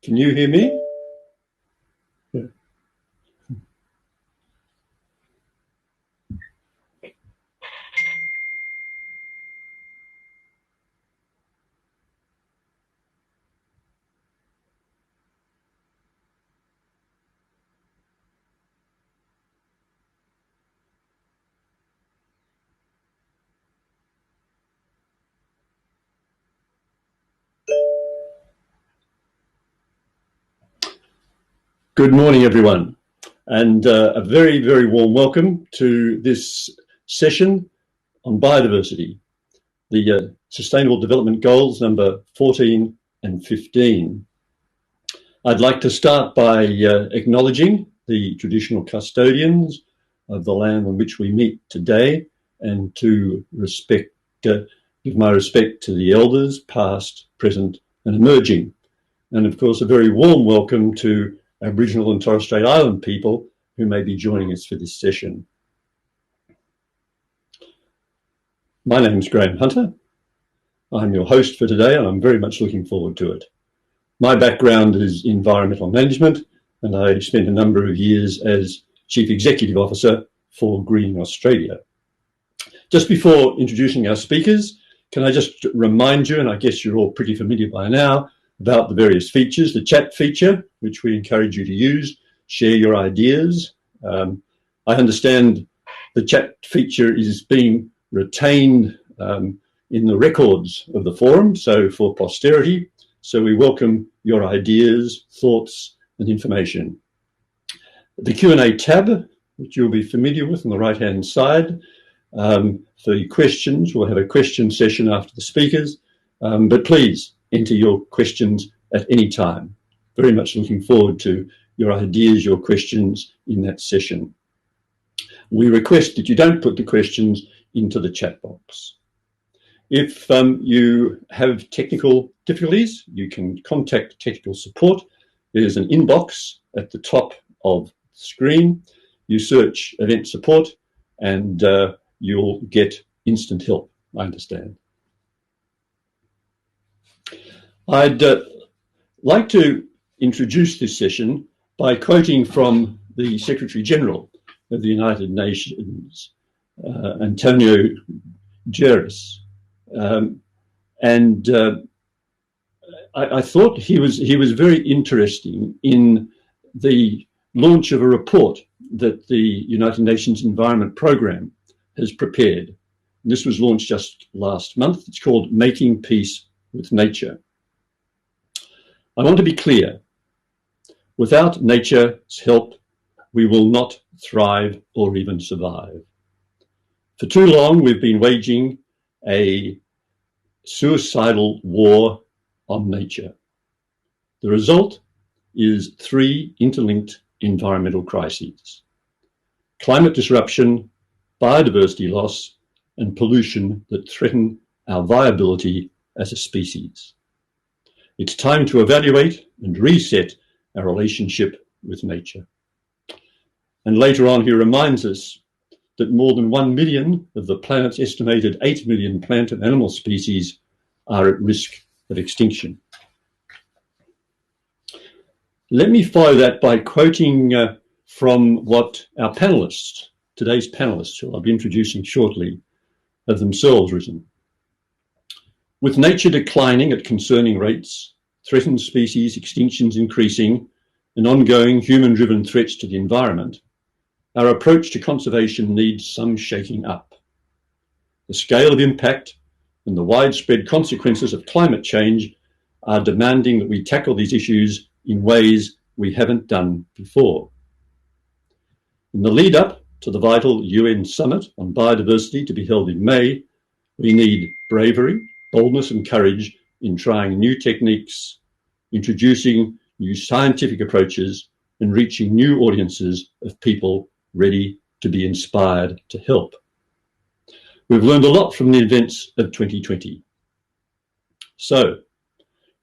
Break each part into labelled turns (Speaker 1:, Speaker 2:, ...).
Speaker 1: Can you hear me? Yeah. Good morning, everyone, and a very, very warm welcome to this session on biodiversity, the Sustainable Development Goals number 14 and 15. I'd like to start by acknowledging the traditional custodians of the land on which we meet today, and to give my respect to the elders, past, present, and emerging. And of course, a very warm welcome to Aboriginal and Torres Strait Island people who may be joining us for this session. My name is Graham Hunter. I'm your host for today, and I'm very much looking forward to it. My background is environmental management, and I spent a number of years as Chief Executive Officer for Greening Australia. Just before introducing our speakers, can I just remind you, and I guess you're all pretty familiar by now, about the various features, the chat feature, which we encourage you to use, share your ideas. I understand the chat feature is being retained in the records of the forum, so for posterity. So we welcome your ideas, thoughts, and information. The Q&A tab, which you'll be familiar with on the right-hand side, for your questions, we'll have a question session after the speakers, but please enter your questions at any time. Very much looking forward to your ideas, your questions in that session. We request that you don't put the questions into the chat box. If you have technical difficulties, you can contact technical support. There's an inbox at the top of the screen. You search event support and you'll get instant help, I understand. I'd like to introduce this session by quoting from the Secretary General of the United Nations, Antonio Guterres. I thought he was very interesting in the launch of a report that the United Nations Environment Programme has prepared. This was launched just last month. It's called Making Peace with Nature. I want to be clear. Without nature's help, we will not thrive or even survive. For too long, we've been waging a suicidal war on nature. The result is 3 interlinked environmental crises: climate disruption, biodiversity loss, and pollution that threaten our viability as a species. It's time to evaluate and reset our relationship with nature. And later on, he reminds us that more than 1 million of the planet's estimated 8 million plant and animal species are at risk of extinction. Let me follow that by quoting from what our panellists, today's panellists, who I'll be introducing shortly, have themselves written. With nature declining at concerning rates, threatened species extinctions increasing, and ongoing human-driven threats to the environment, our approach to conservation needs some shaking up. The scale of impact and the widespread consequences of climate change are demanding that we tackle these issues in ways we haven't done before. In the lead up to the vital UN Summit on Biodiversity to be held in May, we need bravery, boldness and courage in trying new techniques, introducing new scientific approaches, and reaching new audiences of people ready to be inspired to help. We've learned a lot from the events of 2020. So,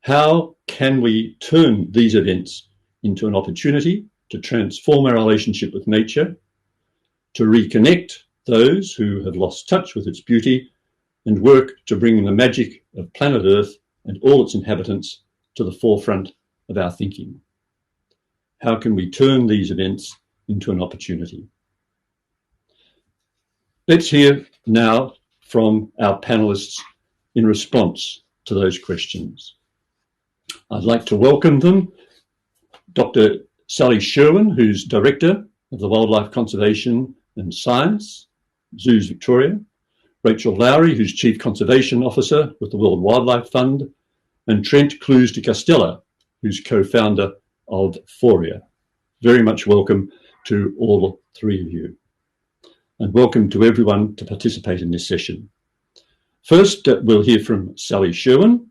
Speaker 1: how can we turn these events into an opportunity to transform our relationship with nature, to reconnect those who have lost touch with its beauty, and work to bring the magic of planet Earth and all its inhabitants to the forefront of our thinking? How can we turn these events into an opportunity? Let's hear now from our panellists in response to those questions. I'd like to welcome them, Dr. Sally Sherwen, who's Director of the Wildlife Conservation and Science, Zoos Victoria, Rachel Lowry, who's Chief Conservation Officer with the World Wildlife Fund, and Trent Clews-de Castella, who's co-founder of PHORIA. Very much welcome to all three of you, and welcome to everyone to participate in this session. First, we'll hear from Sally Sherwen.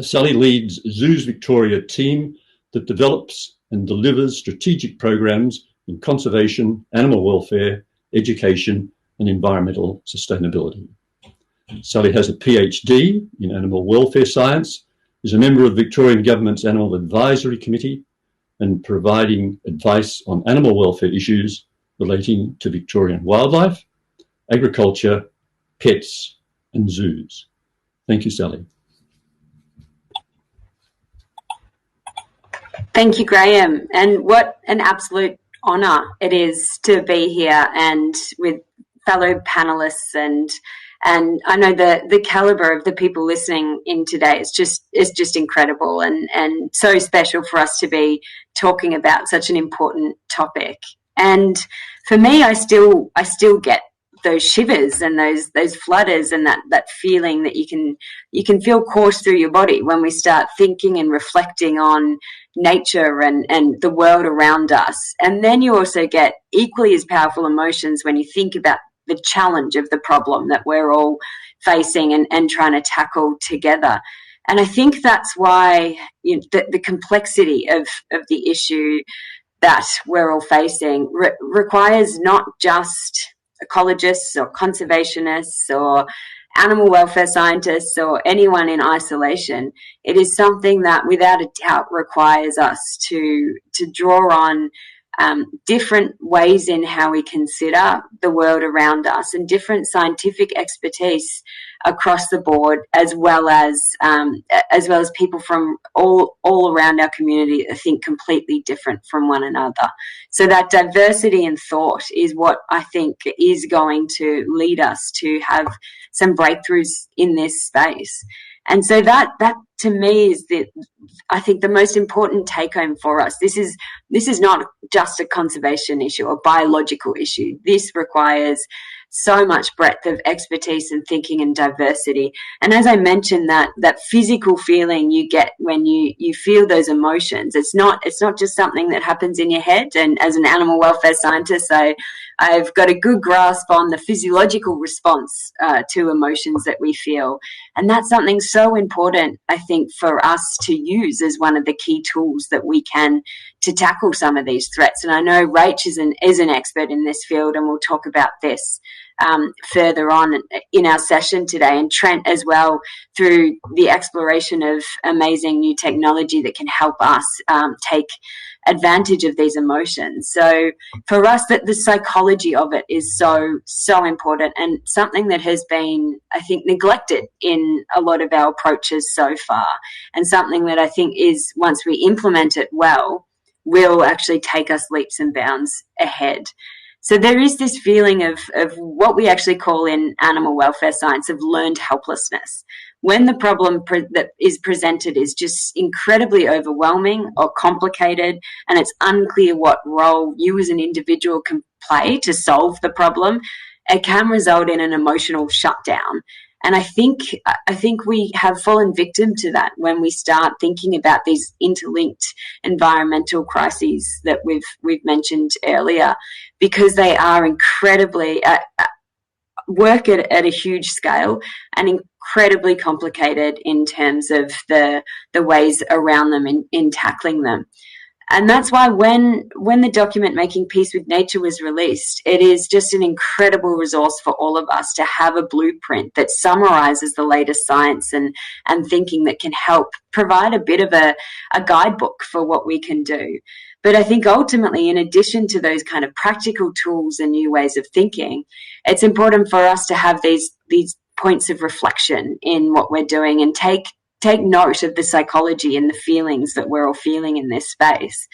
Speaker 1: Sally leads Zoos Victoria team that develops and delivers strategic programs in conservation, animal welfare, education, and environmental sustainability. Sally has a PhD in animal welfare science, is a member of the Victorian Government's Animal Advisory Committee, and providing advice on animal welfare issues relating to Victorian wildlife, agriculture, pets, and zoos. Thank you, Sally.
Speaker 2: Thank you, Graham. And what an absolute honour it is to be here and with fellow panellists, and I know the calibre of the people listening in today is just incredible and so special for us to be talking about such an important topic. And for me, I still get those shivers and those flutters and that feeling that you can feel course through your body when we start thinking and reflecting on nature and the world around us. And then you also get equally as powerful emotions when you think about the challenge of the problem that we're all facing and trying to tackle together. And I think that's why the complexity of the issue that we're all facing requires not just ecologists or conservationists or animal welfare scientists or anyone in isolation. It is something that without a doubt requires us to draw on different ways in how we consider the world around us and different scientific expertise across the board, as well as people from all around our community that think completely different from one another. So that diversity in thought is what I think is going to lead us to have some breakthroughs in this space. And so that to me is I think the most important take home for us. This is not just a conservation issue or biological issue. This requires so much breadth of expertise and thinking and diversity. And as I mentioned, that physical feeling you get when you feel those emotions, it's not just something that happens in your head. And as an animal welfare scientist, I've got a good grasp on the physiological response to emotions that we feel. And that's something so important, I think, for us to use as one of the key tools that we can to tackle some of these threats. And I know Rach is an expert in this field, and we'll talk about this further on in our session today, and Trent as well, through the exploration of amazing new technology that can help us take advantage of these emotions. So for us, that the psychology of it is so important, and something that has been, I think, neglected in a lot of our approaches so far, and something that I think is, once we implement it well, will actually take us leaps and bounds ahead. So there is this feeling of what we actually call in animal welfare science of learned helplessness. When the problem that is presented is just incredibly overwhelming or complicated, and it's unclear what role you as an individual can play to solve the problem, it can result in an emotional shutdown. And I think we have fallen victim to that when we start thinking about these interlinked environmental crises that we've mentioned earlier, because they are incredibly work at a huge scale and incredibly complicated in terms of the ways around them in tackling them. And that's why when the document Making Peace with Nature was released, it is just an incredible resource for all of us to have a blueprint that summarizes the latest science and thinking that can help provide a bit of a guidebook for what we can do. But I think ultimately, in addition to those kind of practical tools and new ways of thinking, it's important for us to have these points of reflection in what we're doing and take take note of the psychology and the feelings that we're all feeling in this space.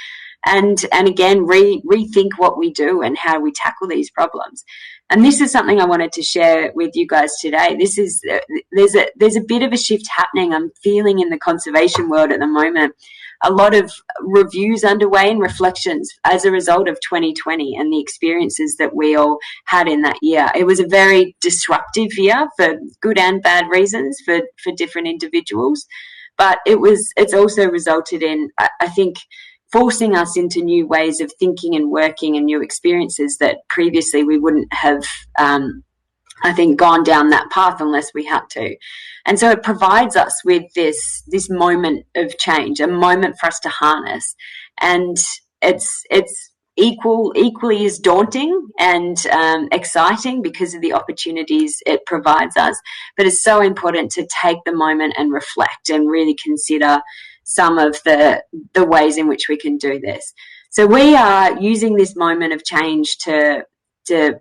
Speaker 2: And again, rethink what we do and how we tackle these problems. And this is something I wanted to share with you guys today. This is there's a bit of a shift happening. I'm feeling in the conservation world at the moment. A lot of reviews underway and reflections as a result of 2020 and the experiences that we all had in that year. It was a very disruptive year for good and bad reasons for different individuals, but it's also resulted in, I think, forcing us into new ways of thinking and working and new experiences that previously we wouldn't have, I think, gone down that path unless we had to. And so it provides us with this moment of change, a moment for us to harness. And it's equally as daunting and exciting because of the opportunities it provides us. But it's so important to take the moment and reflect and really consider some of the ways in which we can do this. So we are using this moment of change to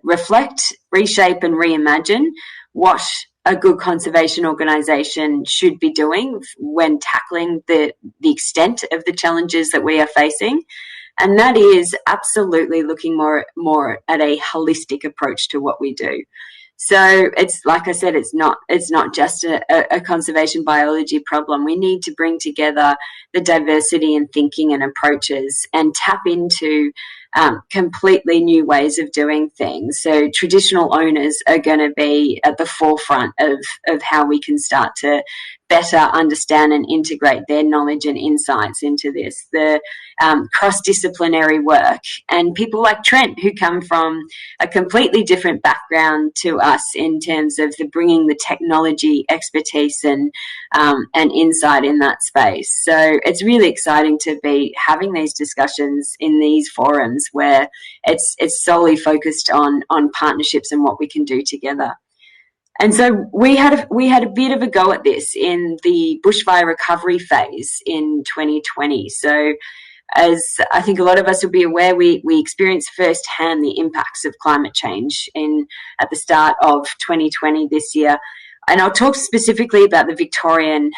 Speaker 2: reflect, reshape and reimagine what a good conservation organisation should be doing when tackling the extent of the challenges that we are facing. And that is absolutely looking more at a holistic approach to what we do. So it's, like I said, it's not just a conservation biology problem. We need to bring together the diversity in thinking and approaches and tap into completely new ways of doing things. So traditional owners are going to be at the forefront of how we can start to better understand and integrate their knowledge and insights into this. The cross-disciplinary work, and people like Trent, who come from a completely different background to us in terms of bringing the technology expertise and insight in that space. So it's really exciting to be having these discussions in these forums where it's solely focused on partnerships and what we can do together. And so we had a bit of a go at this in the bushfire recovery phase in 2020. So as I think a lot of us will be aware, we experienced firsthand the impacts of climate change at the start of 2020 this year. And I'll talk specifically about the Victorian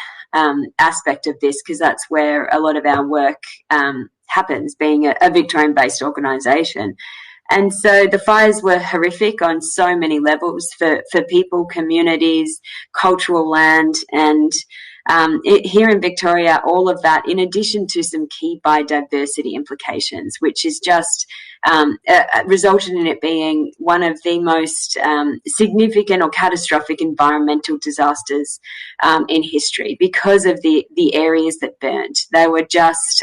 Speaker 2: aspect of this because that's where a lot of our work happens, being a Victorian-based organisation. And so the fires were horrific on so many levels for people, communities, cultural land, and here in Victoria, all of that, in addition to some key biodiversity implications, which is just resulted in it being one of the most significant or catastrophic environmental disasters in history because of the areas that burnt. They were just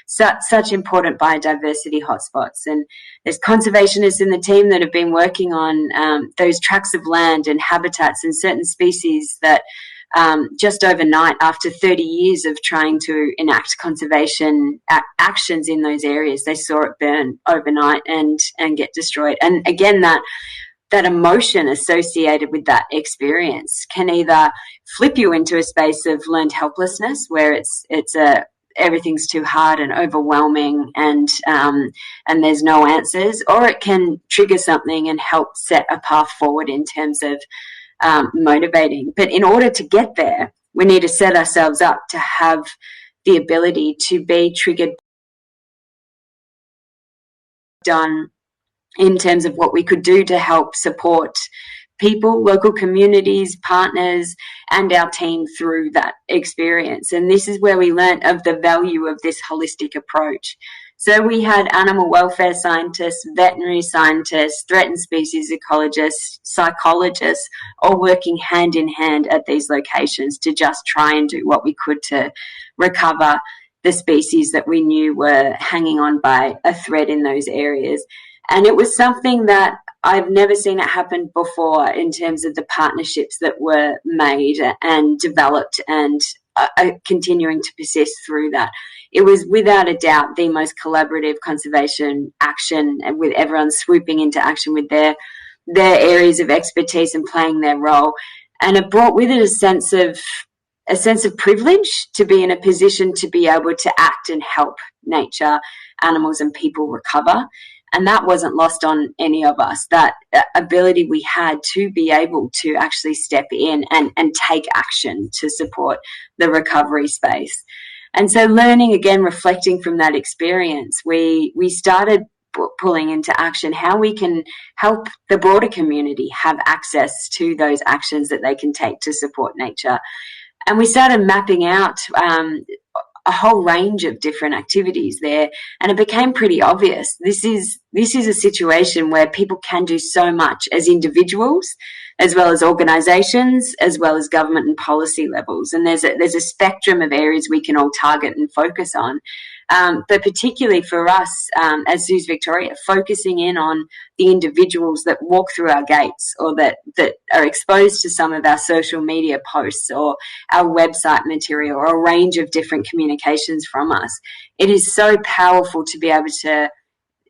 Speaker 2: such important biodiversity hotspots. And there's conservationists in the team that have been working on those tracts of land and habitats and certain species that just overnight, after 30 years of trying to enact conservation actions in those areas, they saw it burn overnight and get destroyed. And again, that emotion associated with that experience can either flip you into a space of learned helplessness, where everything's too hard and overwhelming and there's no answers, or it can trigger something and help set a path forward in terms of motivating. But in order to get there, we need to set ourselves up to have the ability to be triggered done in terms of what we could do to help support people, local communities, partners, and our team through that experience. And this is where we learnt of the value of this holistic approach. So we had animal welfare scientists, veterinary scientists, threatened species ecologists, psychologists, all working hand in hand at these locations to just try and do what we could to recover the species that we knew were hanging on by a thread in those areas. And it was something that I've never seen it happen before in terms of the partnerships that were made and developed and continuing to persist through that. It was without a doubt the most collaborative conservation action, and with everyone swooping into action with their areas of expertise and playing their role. And it brought with it a sense of privilege to be in a position to be able to act and help nature, animals and people recover. And that wasn't lost on any of us, that ability we had to be able to actually step in and take action to support the recovery space. And so learning, again, reflecting from that experience, we started pulling into action how we can help the broader community have access to those actions that they can take to support nature. And we started mapping out a whole range of different activities there, and it became pretty obvious. This is a situation where people can do so much as individuals, as well as organisations, as well as government and policy levels. And there's a spectrum of areas we can all target and focus on. But particularly for us as Zoos Victoria, focusing in on the individuals that walk through our gates, or that are exposed to some of our social media posts or our website material, or a range of different communications from us. It is so powerful to be able to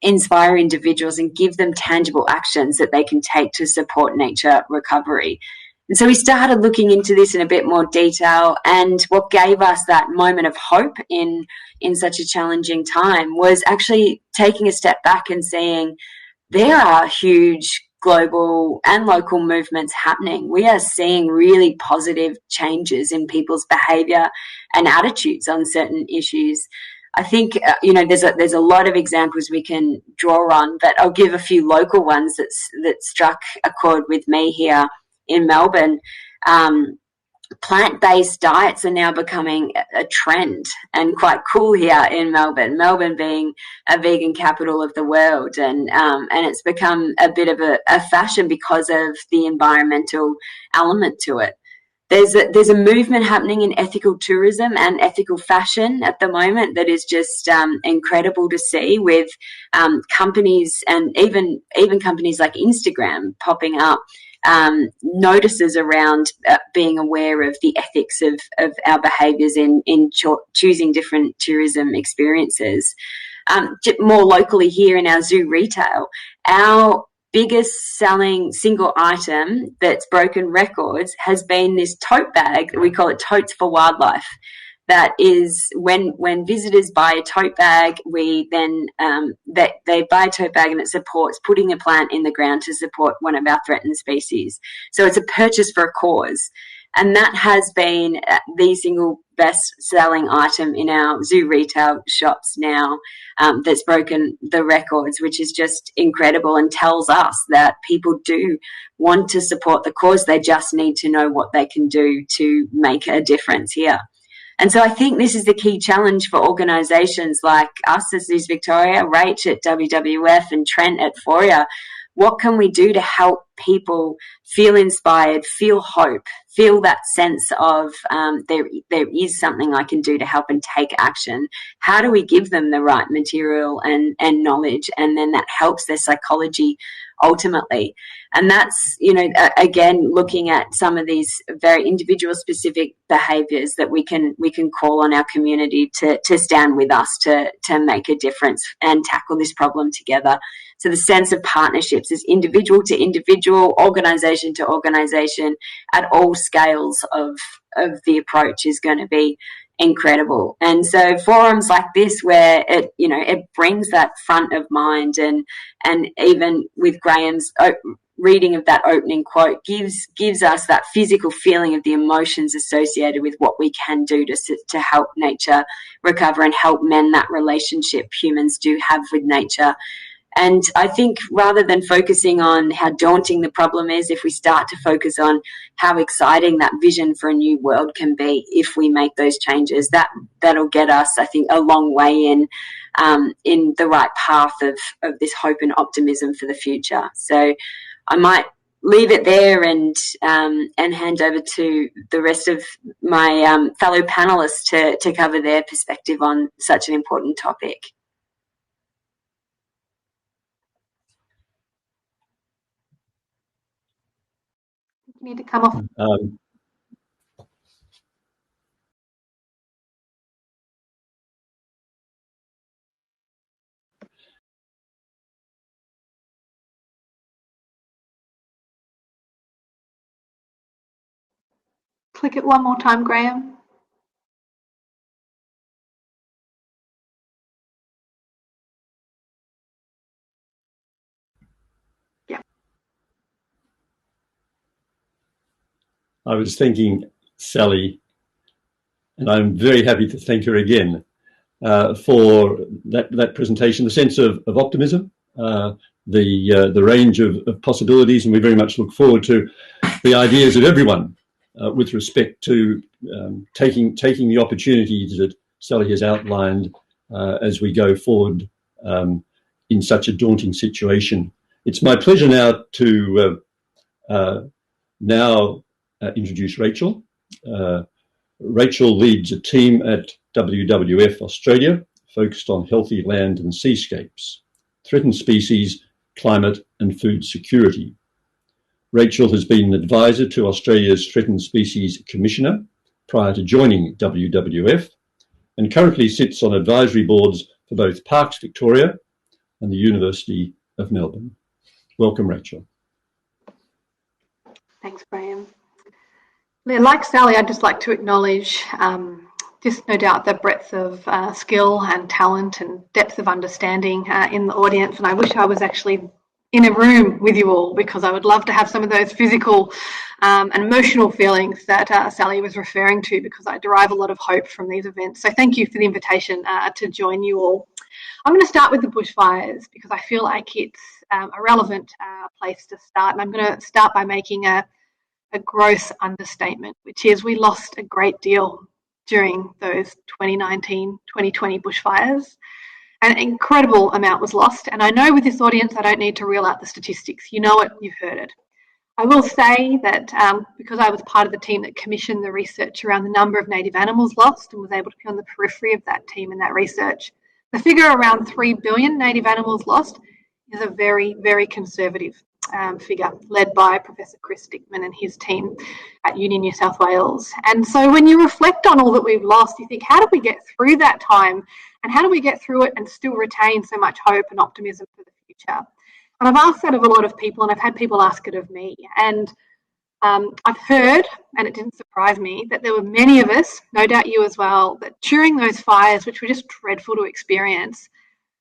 Speaker 2: inspire individuals and give them tangible actions that they can take to support nature recovery. And so we started looking into this in a bit more detail, and what gave us that moment of hope in such a challenging time was actually taking a step back and seeing there are huge global and local movements happening. We are seeing really positive changes in people's behaviour and attitudes on certain issues. I think there's a lot of examples we can draw on, but I'll give a few local ones that struck a chord with me here in Melbourne. Plant-based diets are now becoming a trend and quite cool here in Melbourne. Melbourne being a vegan capital of the world, and it's become a bit of a fashion because of the environmental element to it. There's a movement happening in ethical tourism and ethical fashion at the moment that is just incredible to see, with companies and even companies like Instagram popping up notices around being aware of the ethics of our behaviours in choosing different tourism experiences. More locally here in our zoo retail, our biggest selling single item that's broken records has been this tote bag. We call it Totes for Wildlife. That is when visitors buy a tote bag, we then they buy a tote bag and it supports putting a plant in the ground to support one of our threatened species. So it's a purchase for a cause. And that has been the single best selling item in our zoo retail shops now, that's broken the records, which is just incredible and tells us that people do want to support the cause. They just need to know what they can do to make a difference here. And so I think this is the key challenge for organisations like us as Zoos Victoria, Rach at WWF and Trent at PHORIA. What can we do to help people feel inspired, feel hope, feel that sense of there is something I can do to help and take action? How do we give them the right material and knowledge, and then that helps their psychology ultimately? And that's, again, looking at some of these very individual specific behaviours that we can call on our community to stand with us to make a difference and tackle this problem together. So the sense of partnerships is individual to individual, organisation to organisation, at all scales of the approach is going to be incredible. And so forums like this, where it brings that front of mind, and even with Graham's reading of that opening quote gives us that physical feeling of the emotions associated with what we can do to help nature recover and help mend that relationship humans do have with nature. And I think rather than focusing on how daunting the problem is, if we start to focus on how exciting that vision for a new world can be if we make those changes, that'll get us, I think, a long way in the right path of this hope and optimism for the future. So I might leave it there and hand over to the rest of my fellow panellists to cover their perspective on such an important topic.
Speaker 3: You need to come off. Click it one more time, Graham.
Speaker 1: I was thanking Sally, and I'm very happy to thank her again for that presentation, the sense of optimism, the range of possibilities, and we very much look forward to the ideas of everyone with respect to taking the opportunities that Sally has outlined as we go forward in such a daunting situation. It's my pleasure now to introduce Rachel. Rachel leads a team at WWF Australia focused on healthy land and seascapes, threatened species, climate and food security. Rachel has been an advisor to Australia's Threatened Species Commissioner prior to joining WWF and currently sits on advisory boards for both Parks Victoria and the University of Melbourne. Welcome, Rachel.
Speaker 3: Thanks, Graham. Like Sally, I'd just like to acknowledge just no doubt the breadth of skill and talent and depth of understanding in the audience. And I wish I was actually in a room with you all, because I would love to have some of those physical and emotional feelings that Sally was referring to, because I derive a lot of hope from these events. So thank you for the invitation to join you all. I'm going to start with the bushfires because I feel like it's a relevant place to start. And I'm going to start by making a gross understatement, which is we lost a great deal during those 2019-2020 bushfires. An incredible amount was lost. And I know with this audience, I don't need to reel out the statistics. You know it, you've heard it. I will say that because I was part of the team that commissioned the research around the number of native animals lost and was able to be on the periphery of that team and that research, the figure around 3 billion native animals lost is a very, very conservative figure led by Professor Chris Dickman and his team at Uni New South Wales. And so when you reflect on all that we've lost, you think, how did we get through that time? And how do we get through it and still retain so much hope and optimism for the future? And I've asked that of a lot of people, and I've had people ask it of me. And I've heard, and it didn't surprise me, that there were many of us, no doubt you as well, that during those fires, which were just dreadful to experience,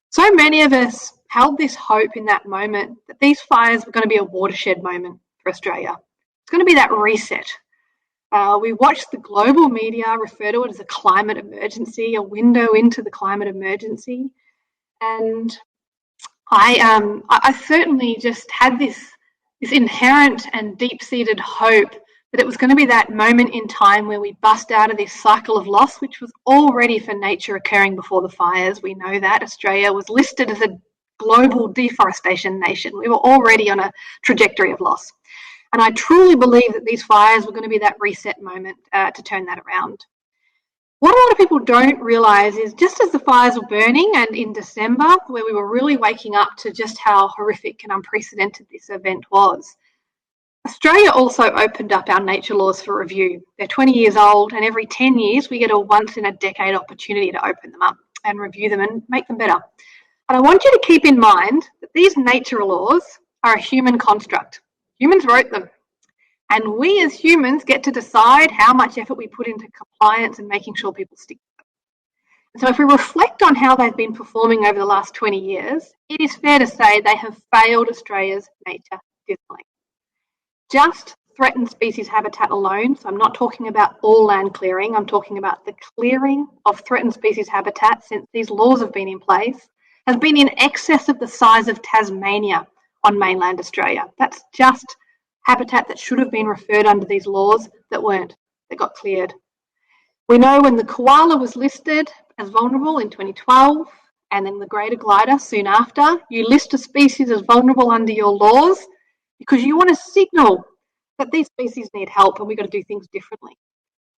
Speaker 3: so many of us held this hope in that moment that these fires were going to be a watershed moment for Australia. It's going to be that reset. We watched the global media refer to it as a climate emergency, a window into the climate emergency. And I certainly just had this inherent and deep-seated hope that it was going to be that moment in time where we bust out of this cycle of loss, which was already for nature occurring before the fires. We know that Australia was listed as a global deforestation nation. We were already on a trajectory of loss. And I truly believe that these fires were going to be that reset moment to turn that around. What a lot of people don't realise is just as the fires were burning, and in December, where we were really waking up to just how horrific and unprecedented this event was, Australia also opened up our nature laws for review. They're 20 years old, and every 10 years we get a once-in-a-decade opportunity to open them up and review them and make them better. And I want you to keep in mind that these nature laws are a human construct. Humans wrote them. And we as humans get to decide how much effort we put into compliance and making sure people stick to them. And so if we reflect on how they've been performing over the last 20 years, it is fair to say they have failed Australia's nature discipline. Just threatened species habitat alone, so I'm not talking about all land clearing, I'm talking about the clearing of threatened species habitat since these laws have been in place, has been in excess of the size of Tasmania on mainland Australia. That's just habitat that should have been referred under these laws that weren't, that got cleared. We know when the koala was listed as vulnerable in 2012, and then the greater glider soon after, you list a species as vulnerable under your laws because you want to signal that these species need help and we've got to do things differently.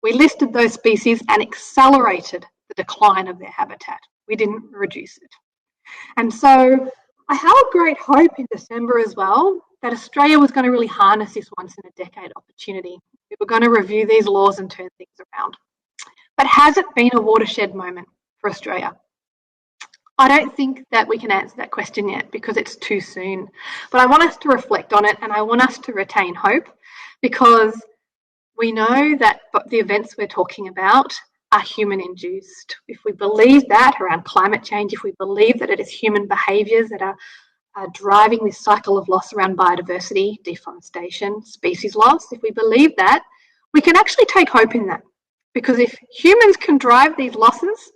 Speaker 3: We listed those species and accelerated the decline of their habitat. We didn't reduce it. And so I held great hope in December as well that Australia was going to really harness this once-in-a-decade opportunity. We were going to review these laws and turn things around. But has it been a watershed moment for Australia? I don't think that we can answer that question yet because it's too soon. But I want us to reflect on it and I want us to retain hope because we know that the events we're talking about are human-induced. If we believe that around climate change, if we believe that it is human behaviours that are driving this cycle of loss around biodiversity, deforestation, species loss, if we believe that, We can actually take hope in that, because if humans can drive these losses,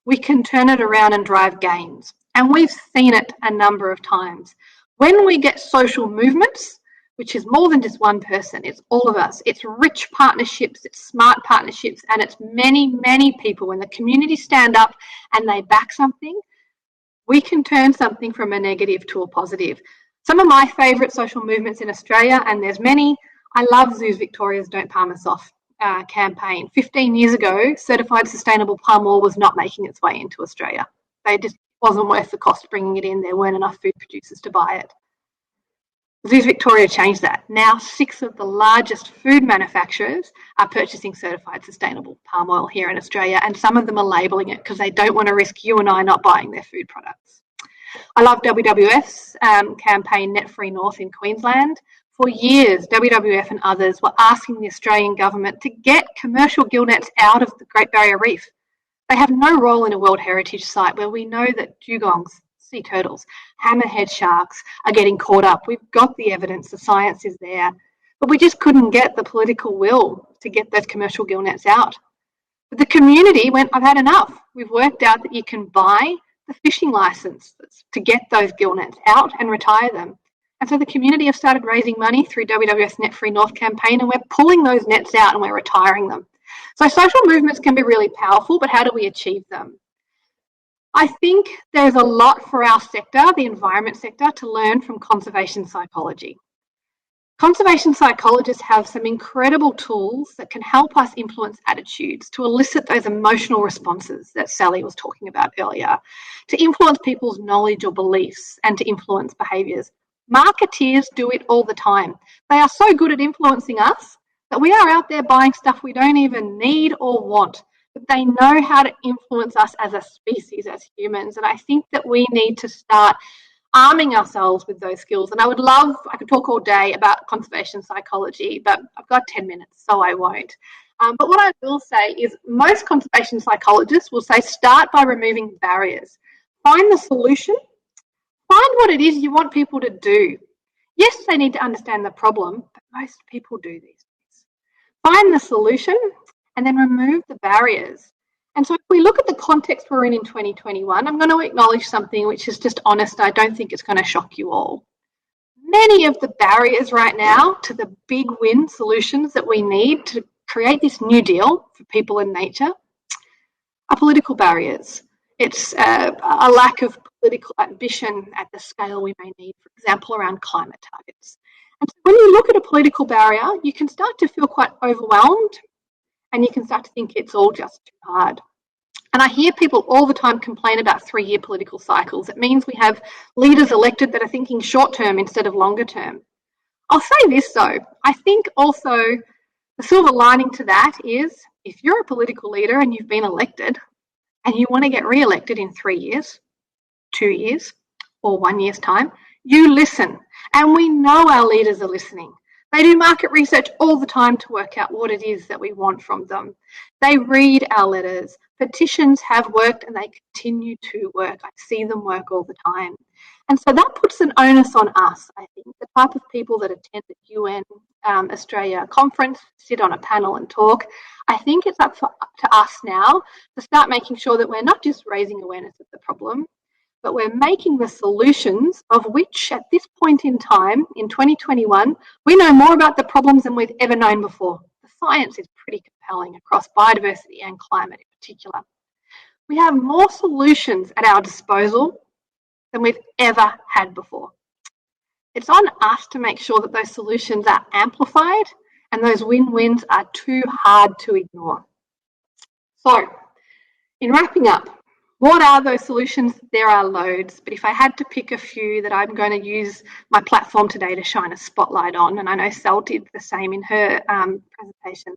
Speaker 3: we can turn it around and drive gains. And we've seen it a number of times. When we get social movements, which is more than just one person, it's all of us. It's rich partnerships, it's smart partnerships, and it's many, many people. When the community stand up and they back something, we can turn something from a negative to a positive. Some of my favourite social movements in Australia, and there's many, I love Zoos Victoria's Don't Palm Us Off campaign. 15 years ago, certified sustainable palm oil was not making its way into Australia. They just wasn't worth the cost bringing it in. There weren't enough food producers to buy it. Zoos Victoria changed that. Now 6 of the largest food manufacturers are purchasing certified sustainable palm oil here in Australia, and some of them are labelling it because they don't want to risk you and I not buying their food products. I love WWF's campaign Net Free North in Queensland. For years, WWF and others were asking the Australian government to get commercial gill nets out of the Great Barrier Reef. They have no role in a World Heritage Site where we know that dugongs, sea turtles, hammerhead sharks are getting caught up. We've got the evidence, the science is there, but we just couldn't get the political will to get those commercial gill nets out. But the community went, I've had enough. We've worked out that you can buy the fishing licence to get those gill nets out and retire them. And so the community have started raising money through WWF's Net Free North campaign, and we're pulling those nets out and we're retiring them. So social movements can be really powerful, but how do we achieve them? I think there's a lot for our sector, the environment sector, to learn from conservation psychology. Conservation psychologists have some incredible tools that can help us influence attitudes, to elicit those emotional responses that Sally was talking about earlier, to influence people's knowledge or beliefs, and to influence behaviours. Marketeers do it all the time. They are so good at influencing us that we are out there buying stuff we don't even need or want. But they know how to influence us as a species, as humans. And I think that we need to start arming ourselves with those skills. And I could talk all day about conservation psychology, but I've got 10 minutes, so I won't. But what I will say is most conservation psychologists will say start by removing barriers. Find the solution. Find what it is you want people to do. Yes, they need to understand the problem, but most people do these things. Find the solution and then remove the barriers. And so if we look at the context we're in 2021, I'm going to acknowledge something which is just honest. I don't think it's going to shock you all. Many of the barriers right now to the big win solutions that we need to create this new deal for people and nature are political barriers. It's a lack of political ambition at the scale we may need, for example, around climate targets. And so when you look at a political barrier, you can start to feel quite overwhelmed and you can start to think it's all just too hard. And I hear people all the time complain about 3-year political cycles. It means we have leaders elected that are thinking short term instead of longer term. I'll say this though, I think also the silver lining to that is if you're a political leader and you've been elected and you want to get re-elected in 3 years, 2 years, or 1 year's time, you listen. And we know our leaders are listening. They do market research all the time to work out what it is that we want from them. They read our letters. Petitions have worked and they continue to work. I see them work all the time. And so that puts an onus on us, I think, the type of people that attend the UN Australia conference, sit on a panel and talk. I think it's up to us now to start making sure that we're not just raising awareness of the problem, but we're making the solutions of which at this point in time, in 2021, we know more about the problems than we've ever known before. The science is pretty compelling across biodiversity and climate in particular. We have more solutions at our disposal than we've ever had before. It's on us to make sure that those solutions are amplified and those win-wins are too hard to ignore. So, in wrapping up, what are those solutions? There are loads, but if I had to pick a few that I'm going to use my platform today to shine a spotlight on, and I know Sal did the same in her presentation,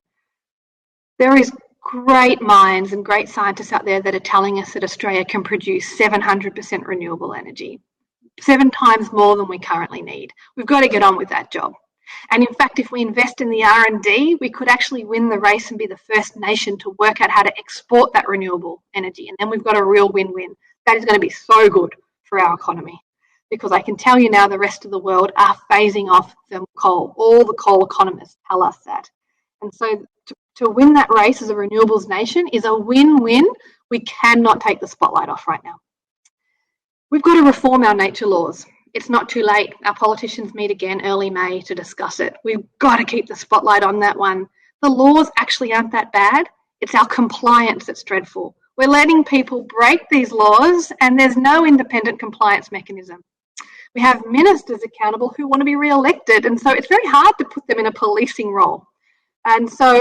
Speaker 3: there is great minds and great scientists out there that are telling us that Australia can produce 700% renewable energy, 7 times more than we currently need. We've got to get on with that job. And in fact, if we invest in the R&D, we could actually win the race and be the first nation to work out how to export that renewable energy. And then we've got a real win-win. That is going to be so good for our economy, because I can tell you now the rest of the world are phasing off thermal coal. All the coal economists tell us that. And so to win that race as a renewables nation is a win-win. We cannot take the spotlight off right now. We've got to reform our nature laws. It's not too late. Our politicians meet again early May to discuss it. We've got to keep the spotlight on that one. The laws actually aren't that bad. It's our compliance that's dreadful. We're letting people break these laws and there's no independent compliance mechanism. We have ministers accountable who want to be re-elected, and so it's very hard to put them in a policing role. And so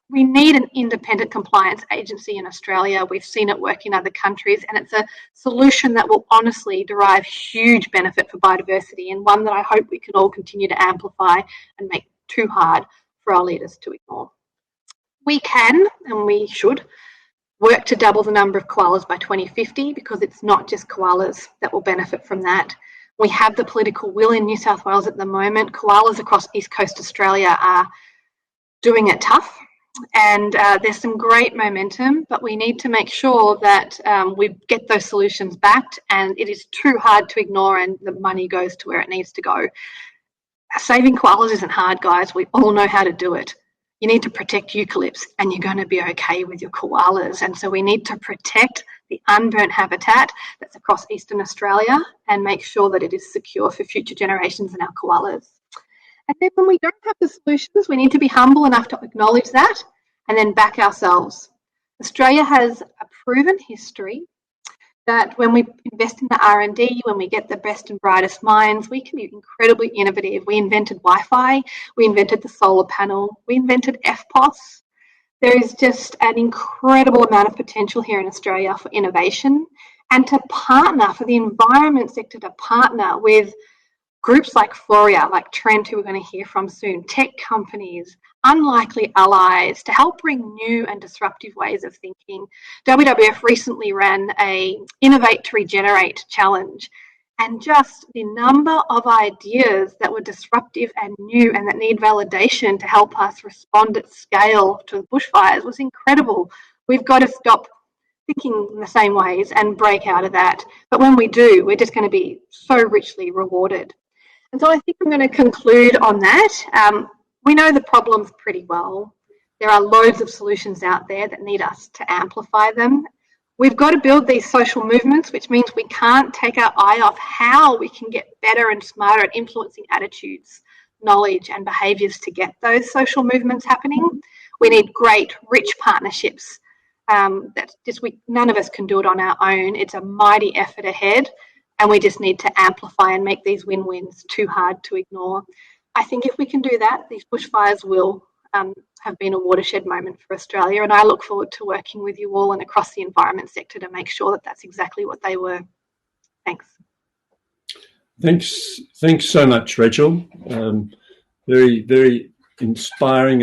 Speaker 3: we need an independent compliance agency in Australia. We've seen it work in other countries, and it's a solution that will honestly derive huge benefit for biodiversity, and one that I hope we can all continue to amplify and make too hard for our leaders to ignore. We can, and we should, work to double the number of koalas by 2050, because it's not just koalas that will benefit from that. We have the political will in New South Wales at the moment. Koalas across East Coast Australia are doing it tough, and there's some great momentum, but we need to make sure that we get those solutions backed, and it is too hard to ignore, and the money goes to where it needs to go. Saving koalas isn't hard, guys. We all know how to do it. You need to protect eucalypts, and you're going to be okay with your koalas. And so we need to protect the unburnt habitat that's across Eastern Australia and make sure that it is secure for future generations and our koalas. And then when we don't have the solutions, we need to be humble enough to acknowledge that and then back ourselves. Australia has a proven history that when we invest in the R&D, when we get the best and brightest minds, we can be incredibly innovative. We invented Wi-Fi, we invented the solar panel, we invented FPOS. There is just an incredible amount of potential here in Australia for innovation, and to partner, for the environment sector to partner with groups like PHORIA, like Trent, who we're going to hear from soon, tech companies, unlikely allies, to help bring new and disruptive ways of thinking. WWF recently ran a Innovate to Regenerate challenge, and just the number of ideas that were disruptive and new and that need validation to help us respond at scale to bushfires was incredible. We've got to stop thinking in the same ways and break out of that. But when we do, we're just going to be so richly rewarded. And so I think I'm going to conclude on that. We know the problems pretty well. There are loads of solutions out there that need us to amplify them. We've got to build these social movements, which means we can't take our eye off how we can get better and smarter at influencing attitudes, knowledge and behaviours to get those social movements happening. We need great, rich partnerships. None of us can do it on our own. It's a mighty effort ahead, and we just need to amplify and make these win-wins too hard to ignore. I think if we can do that, these bushfires will have been a watershed moment for Australia, and I look forward to working with you all and across the environment sector to make sure that that's exactly what they were. Thanks.
Speaker 1: Thanks so much, Rachel. Very, very inspiring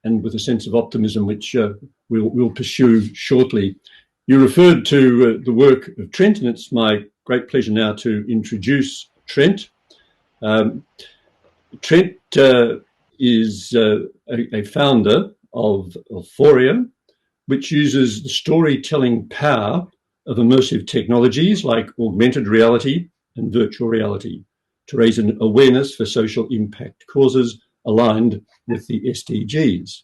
Speaker 1: and with a sense of optimism, which we'll pursue shortly. You referred to the work of Trent, and it's my great pleasure now to introduce Trent. Trent is a founder of PHORIA, which uses the storytelling power of immersive technologies like augmented reality and virtual reality to raise an awareness for social impact causes aligned with the SDGs.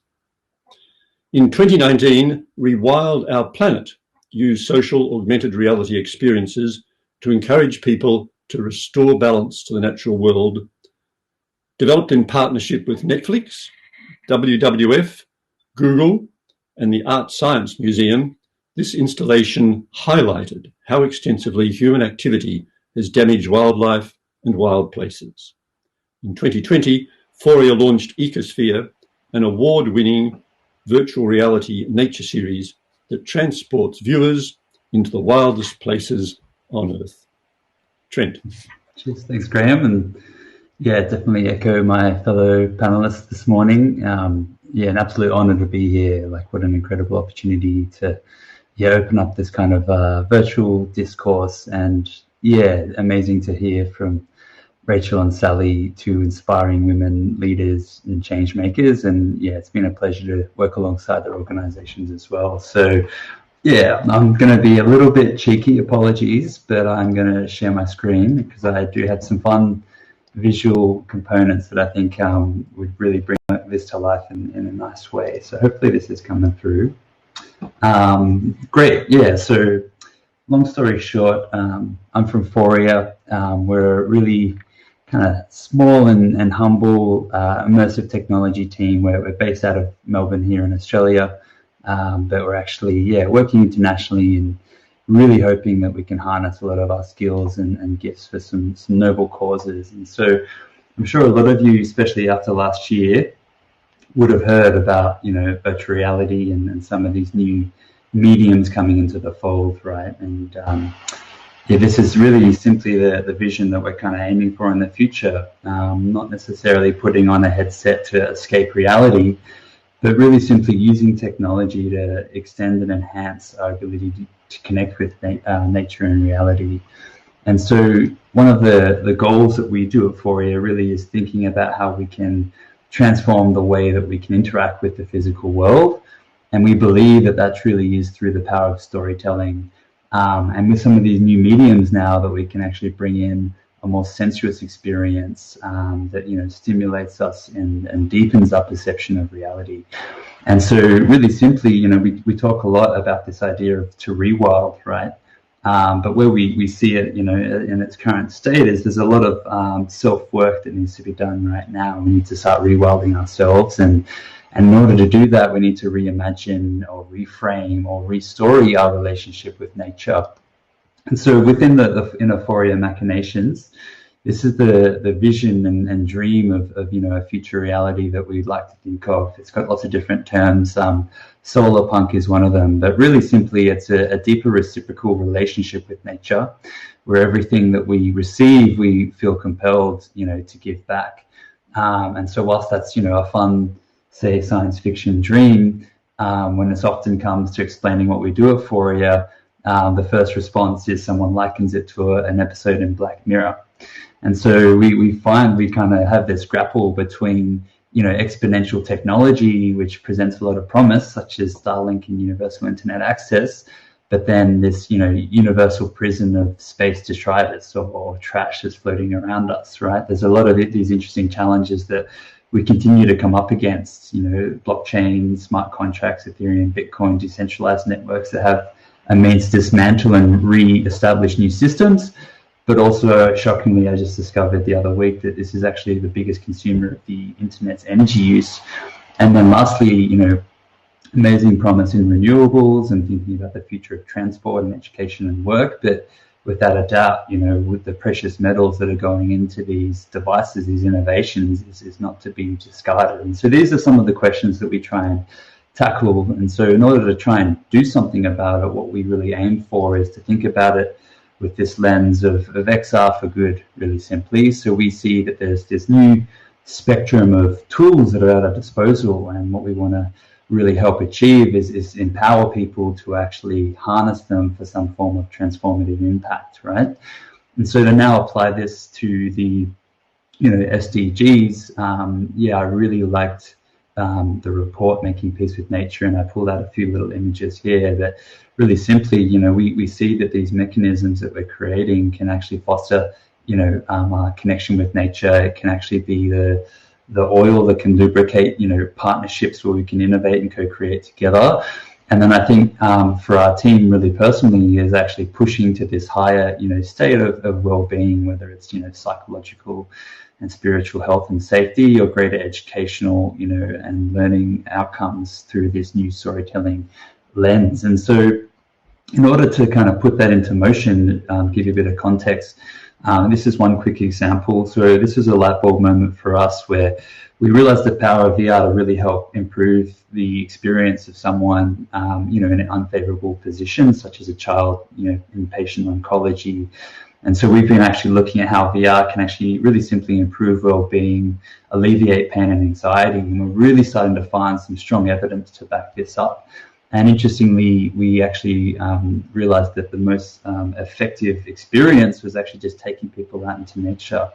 Speaker 1: In 2019, Rewild Our Planet used social augmented reality experiences to encourage people to restore balance to the natural world. Developed in partnership with Netflix, WWF, Google, and the Art Science Museum, this installation highlighted how extensively human activity has damaged wildlife and wild places. In 2020, PHORIA launched Ecosphere, an award-winning virtual reality nature series that transports viewers into the wildest places on Earth. Trent.
Speaker 4: Cheers, thanks, Graham. And yeah, definitely echo my fellow panelists this morning. Yeah, an absolute honour to be here. Like, what an incredible opportunity to open up this kind of virtual discourse. And yeah, amazing to hear from Rachel and Sally, two inspiring women leaders and change makers. And yeah, it's been a pleasure to work alongside their organisations as well. So yeah, I'm going to be a little bit cheeky, apologies, but I'm going to share my screen because I do have some fun visual components that I think would really bring this to life in a nice way. So hopefully this is coming through. Great, yeah, so long story short, I'm from PHORIA. We're a really kind of small and humble immersive technology team. We're based out of Melbourne here in Australia, but we're actually working internationally and really hoping that we can harness a lot of our skills and gifts for some noble causes. And so I'm sure a lot of you, especially after last year, would have heard about, virtual reality and some of these new mediums coming into the fold, right? And this is really simply the vision that we're kind of aiming for in the future. Not necessarily putting on a headset to escape reality, but really simply using technology to extend and enhance our ability to connect with nature and reality. And so one of the goals that we do at PHORIA really is thinking about how we can transform the way that we can interact with the physical world. And we believe that truly is through the power of storytelling. And with some of these new mediums now, that we can actually bring in a more sensuous experience that stimulates us and deepens our perception of reality. And so really simply, we talk a lot about this idea of to rewild, right? But where we see it, in its current state is there's a lot of self-work that needs to be done right now. We need to start rewilding ourselves, and in order to do that, we need to reimagine or reframe or restory our relationship with nature. And so within the inner PHORIA machinations, this is the vision and dream of a future reality that we'd like to think of. It's got lots of different terms. Solar punk is one of them, but really simply it's a deeper reciprocal relationship with nature, where everything that we receive, we feel compelled, to give back. And so whilst that's, a fun, say, science fiction dream, when it often comes to explaining what we do at PHORIA, the first response is someone likens it to an episode in Black Mirror. And so we find we kind of have this grapple between, exponential technology, which presents a lot of promise, such as Starlink and universal internet access, but then this, universal prison of space detritus or trash that's floating around us, right? There's a lot of these interesting challenges that we continue to come up against, blockchain, smart contracts, Ethereum, Bitcoin, decentralized networks that have a means to dismantle and re-establish new systems. But also, shockingly, I just discovered the other week that this is actually the biggest consumer of the internet's energy use. And then lastly, amazing promise in renewables and thinking about the future of transport and education and work. But without a doubt, with the precious metals that are going into these devices, these innovations, this is not to be discarded. And so these are some of the questions that we try and tackle. And so in order to try and do something about it, what we really aim for is to think about it with this lens of XR for good, really simply. So we see that there's this new spectrum of tools that are at our disposal, and what we want to really help achieve is empower people to actually harness them for some form of transformative impact, right? And so to now apply this to the SDGs, I really liked the report Making Peace with Nature, and I pulled out a few little images here that really simply, we see that these mechanisms that we're creating can actually foster, our connection with nature. It can actually be the oil that can lubricate, partnerships where we can innovate and co-create together. And then I think for our team, really personally, is actually pushing to this higher, state of well-being, whether it's, psychological and spiritual health and safety, or greater educational, and learning outcomes through this new storytelling lens. And so in order to kind of put that into motion, give you a bit of context, this is one quick example. So this is a light bulb moment for us where we realized the power of VR to really help improve the experience of someone, in an unfavorable position, such as a child, in patient oncology. And so we've been actually looking at how VR can actually really simply improve well-being, alleviate pain and anxiety. And we're really starting to find some strong evidence to back this up. And interestingly, we actually realized that the most effective experience was actually just taking people out into nature.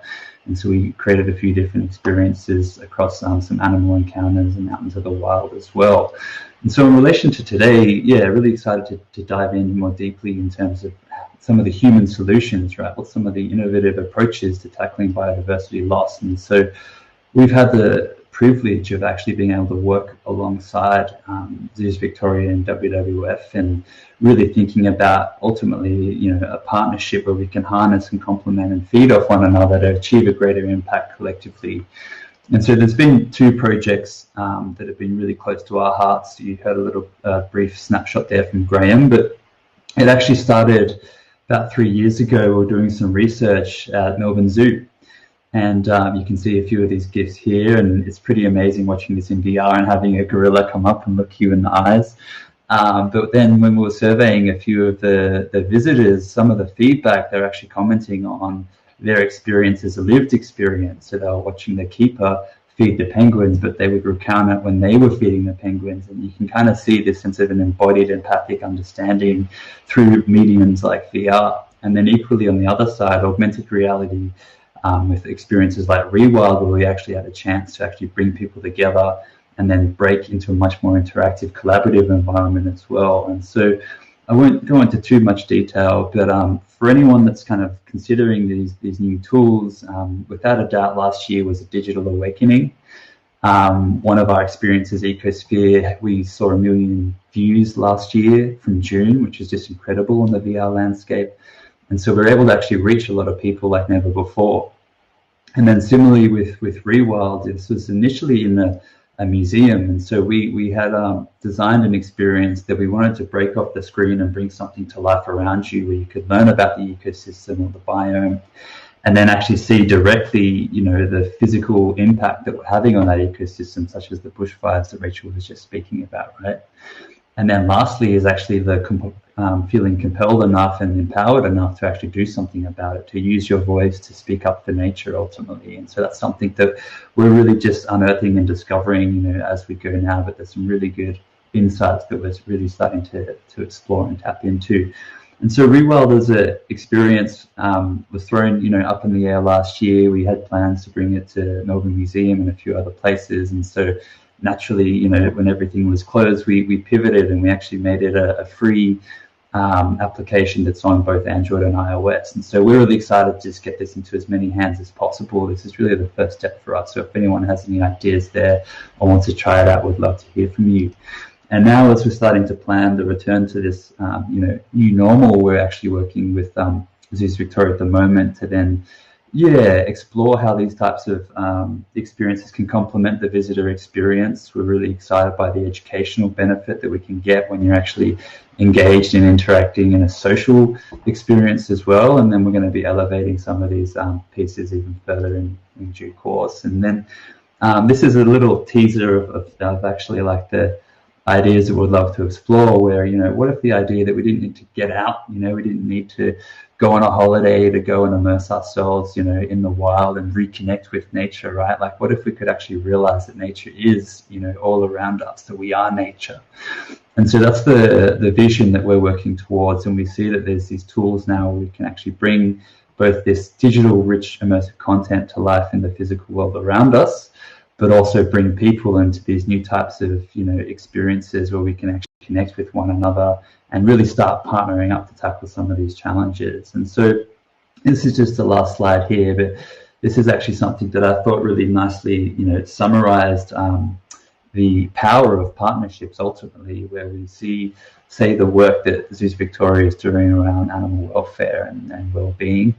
Speaker 4: And so we created a few different experiences across some animal encounters and out into the wild as well. And so in relation to today, really excited to dive in more deeply in terms of some of the human solutions, right? What some of the innovative approaches to tackling biodiversity loss. And so we've had the privilege of actually being able to work alongside Zoos Victoria and WWF, and really thinking about ultimately, a partnership where we can harness and complement and feed off one another to achieve a greater impact collectively. And so there's been two projects that have been really close to our hearts. You heard a little brief snapshot there from Graham, but it actually started about 3 years ago. We were doing some research at Melbourne Zoo. And you can see a few of these GIFs here, and it's pretty amazing watching this in VR and having a gorilla come up and look you in the eyes. But then when we were surveying a few of the visitors, some of the feedback, they're actually commenting on their experience as a lived experience. So they were watching the keeper feed the penguins, but they would recount it when they were feeding the penguins. And you can kind of see this sense of an embodied empathic understanding through mediums like VR. And then equally on the other side, augmented reality, with experiences like Rewild, where we actually had a chance to actually bring people together and then break into a much more interactive, collaborative environment as well. And so I won't go into too much detail, but for anyone that's kind of considering these new tools, without a doubt, last year was a digital awakening. One of our experiences, Ecosphere, we saw 1 million views last year from June, which is just incredible on the VR landscape. And so we're able to actually reach a lot of people like never before. And then similarly with Rewild, this was initially in a museum. And so we had designed an experience that we wanted to break off the screen and bring something to life around you, where you could learn about the ecosystem or the biome, and then actually see directly, the physical impact that we're having on that ecosystem, such as the bushfires that Rachel was just speaking about, right? And then lastly is actually the feeling compelled enough and empowered enough to actually do something about it, to use your voice to speak up for nature ultimately. And so that's something that we're really just unearthing and discovering, as we go now. But there's some really good insights that we're really starting to explore and tap into. And so Rewild as an experience was thrown, up in the air last year. We had plans to bring it to Melbourne Museum and a few other places. And so naturally, when everything was closed, we pivoted and we actually made it a free application that's on both Android and iOS. And so we're really excited to just get this into as many hands as possible. This is really the first step for us. So if anyone has any ideas there or wants to try it out, we'd love to hear from you. And now as we're starting to plan the return to this, new normal, we're actually working with Zoos Victoria at the moment to then explore how these types of experiences can complement the visitor experience. We're really excited by the educational benefit that we can get when you're actually engaged in interacting in a social experience as well. And then we're going to be elevating some of these pieces even further in due course. And then this is a little teaser of actually like the ideas that we'd love to explore, where, what if the idea that we didn't need to get out, we didn't need to go on a holiday to go and immerse ourselves, in the wild and reconnect with nature, right? Like, what if we could actually realize that nature is, all around us, that we are nature? And so that's the vision that we're working towards. And we see that there's these tools now where we can actually bring both this digital rich immersive content to life in the physical world around us, but also bring people into these new types of, experiences where we can actually connect with one another and really start partnering up to tackle some of these challenges. And so this is just the last slide here, but this is actually something that I thought really nicely, summarized the power of partnerships ultimately, where we see, say, the work that Zoos Victoria is doing around animal welfare and well-being.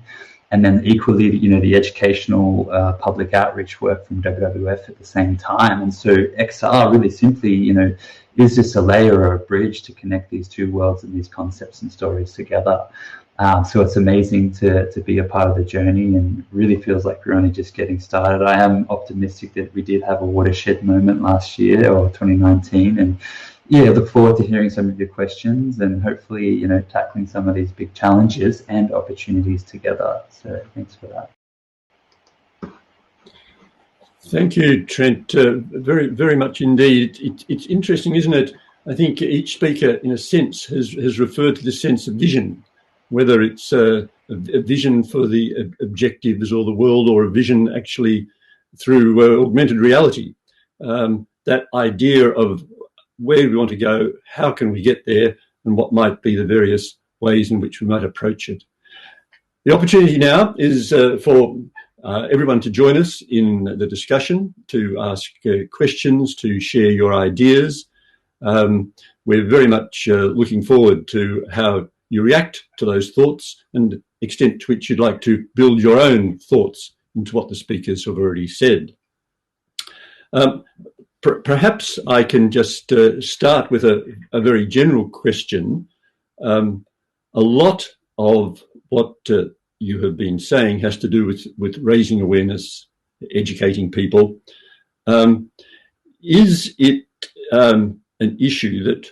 Speaker 4: And then equally, the educational public outreach work from WWF at the same time. And so XR really simply, is just a layer or a bridge to connect these two worlds and these concepts and stories together. So it's amazing to be a part of the journey, and really feels like we're only just getting started. I am optimistic that we did have a watershed moment last year, or 2019, and look forward to hearing some of your questions and hopefully, tackling some of these big challenges and opportunities together. So thanks for that.
Speaker 1: Thank you, Trent. Very, very much indeed. It's interesting, isn't it? I think each speaker, in a sense, has referred to the sense of vision, whether it's a vision for the objectives or the world, or a vision actually through augmented reality. That idea of where we want to go, how can we get there, and what might be the various ways in which we might approach it. The opportunity now is for everyone to join us in the discussion, to ask questions, to share your ideas. We're very much looking forward to how you react to those thoughts and the extent to which you'd like to build your own thoughts into what the speakers have already said. Perhaps I can just start with a very general question. A lot of what you have been saying has to do with raising awareness, educating people. Is it an issue that,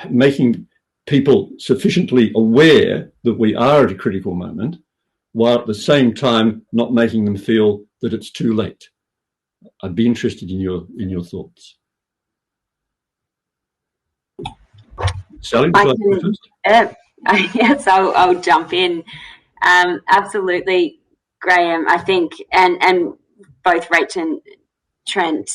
Speaker 1: making people sufficiently aware that we are at a critical moment, while at the same time not making them feel that it's too late? I'd be interested in your thoughts. Sally, would you like to go first?
Speaker 2: Yes, I'll jump in. Absolutely, Graham. I think, and both Rach and Trent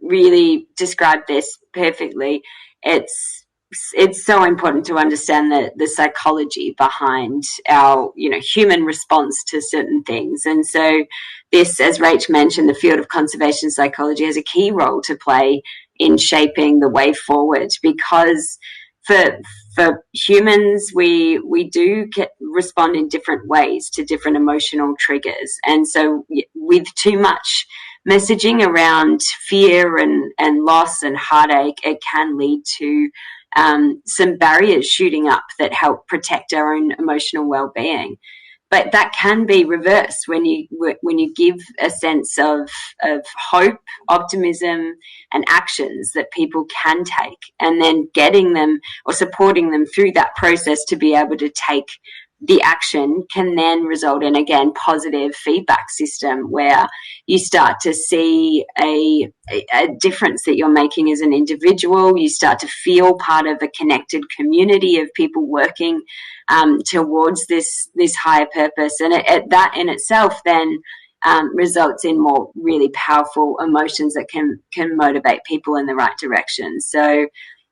Speaker 2: really described this perfectly. It's so important to understand the psychology behind our, human response to certain things. And so this, as Rach mentioned, the field of conservation psychology has a key role to play in shaping the way forward, because for humans, we do respond in different ways to different emotional triggers. And so with too much messaging around fear and loss and heartache, it can lead to some barriers shooting up that help protect our own emotional well-being. But that can be reversed when you give a sense of hope, optimism, and actions that people can take, and then getting them or supporting them through that process to be able to take the action can then result in, again, positive feedback system where you start to see a difference that you're making as an individual. You start to feel part of a connected community of people working towards this higher purpose. And that in itself then results in more really powerful emotions that can motivate people in the right direction. So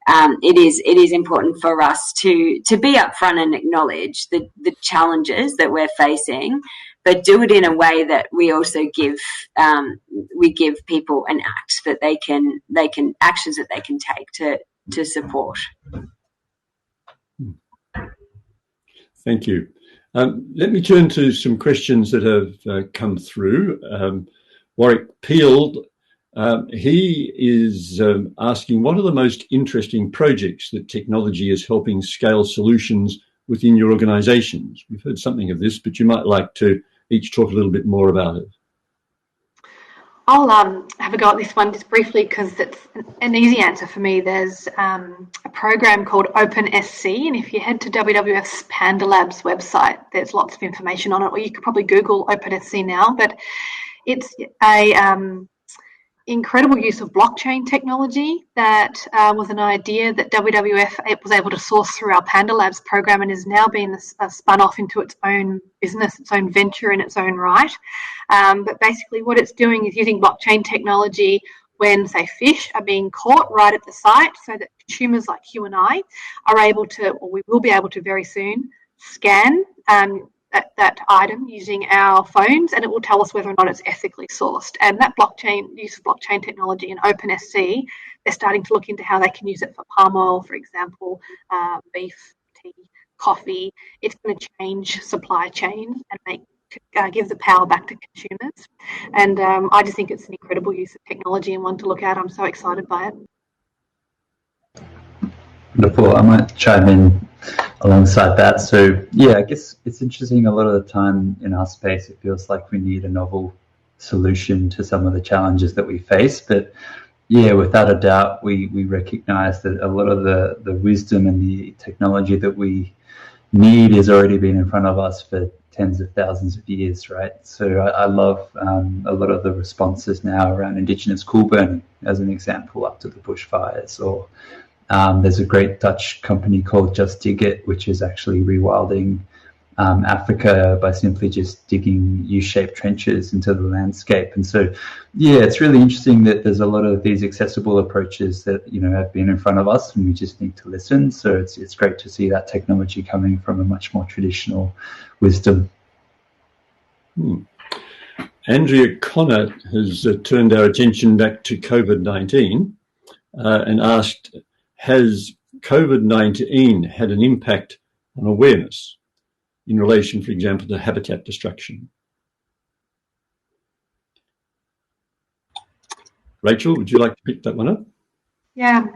Speaker 2: it is important for us to be upfront and acknowledge the challenges that we're facing, but do it in a way that we also give people an act that they can actions that they can take to support.
Speaker 1: Thank you. Let me turn to some questions that have come through. Warwick Peel, he is asking, what are the most interesting projects that technology is helping scale solutions within your organisations? We've heard something of this, but you might like to each talk a little bit more about it.
Speaker 3: I'll have a go at this one just briefly because it's an easy answer for me. There's a program called OpenSC, and if you head to WWF's Panda Labs website, there's lots of information on it, or you could probably Google OpenSC now, but it's a incredible use of blockchain technology that was an idea that WWF was able to source through our Panda Labs program and is now being spun off into its own business, its own venture in its own right. But basically what it's doing is using blockchain technology when, say, fish are being caught right at the site so that consumers like you and I are able to, or we will be able to very soon, scan that item using our phones, and it will tell us whether or not it's ethically sourced. And that use of blockchain technology in OpenSC, they're starting to look into how they can use it for palm oil, for example, beef, tea, coffee. It's going to change supply chains and give the power back to consumers. And I just think it's an incredible use of technology and one to look at. I'm so excited by it.
Speaker 4: Wonderful. I might chime in alongside that. So yeah, I guess it's interesting. A lot of the time in our space, it feels like we need a novel solution to some of the challenges that we face. But yeah, without a doubt, we recognize that a lot of the wisdom and the technology that we need has already been in front of us for tens of thousands of years, right? So I love a lot of the responses now around Indigenous coal burning, as an example, up to the bushfires, or there's a great Dutch company called Just Dig It, which is actually rewilding Africa by simply just digging U-shaped trenches into the landscape. And so, yeah, it's really interesting that there's a lot of these accessible approaches that, have been in front of us, and we just need to listen. So it's great to see that technology coming from a much more traditional wisdom.
Speaker 1: Andrea Connor has turned our attention back to COVID-19 and asked, has COVID-19 had an impact on awareness in relation, for example, to habitat destruction? Rachel, would you like to pick that one up?
Speaker 3: Yeah.